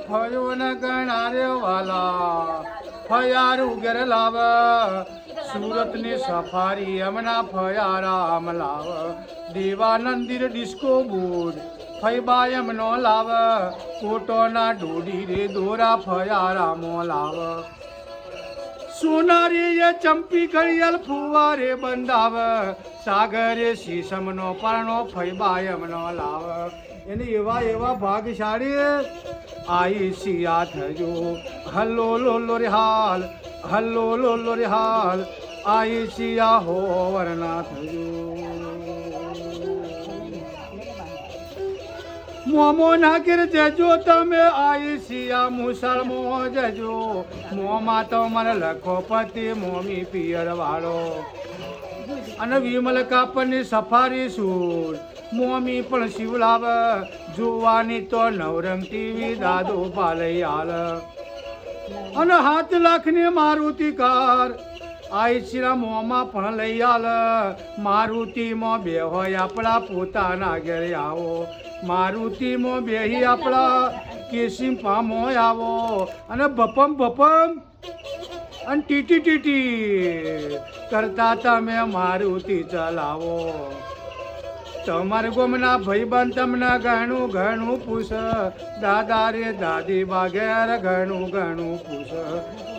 ફયો ને ગણા રે વાલા ફયારું ઘેર લાવ સુરતની સફારી હમણાં ફયારામ લાવ દેવાનંદીર ડિસ્કો બુડ ફૈબા એમનો લાવ કોટોના ડોડી રે દોરા ફયારામો લાવ સોનારી એ ચંપી ઘડિયાળ ફુવારે બંધાવ સાગરે શીશમનો પરણો ફૈબા એમનો લાવ એને એવા એવા ભાગશાળી આઈ સિયા થજો હલ્લો લોલો રે હાલ હલ્લો લોલો રે હાલ આઈ સિયા હો વરના થજો મોમો નાગીર જજો તમે આઈ સિયા મુસલમો જજો મોમાં તો મને લખોપતિ મોમી પિયર વાળો અને વિમલ કાપડની સફારી સૂર મોમી પણ શિવલાવ જોવાની તો નવરંગ ટીવી દાદો પાલઈ હાલ અને 7 લાખની મારુતિ કાર આઈ શિરા મોમાં પણ લઈ હાલ મારુતિમાં બે હોય આપણા પોતાના ઘેરે આવો મારુતિમાં બેહી આપણા કેસી પામો આવો અને બપમ બપમ અને ટીટી ટીટી કરતા તમે મારુતિ ચલાવો તમારે ગોમના ભાઈબંધ તમને ઘણું ઘણું પૂછ દાદા રે દાદી બાગેર ઘણું ઘણું પૂછ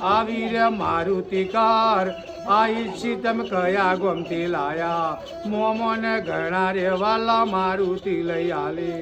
આવી રે મારુતિ કાર આઈ છી તમે કયા ગોમતી લાયા મોમો ને ઘણા રે વાલા મારુતિ લઈ આલી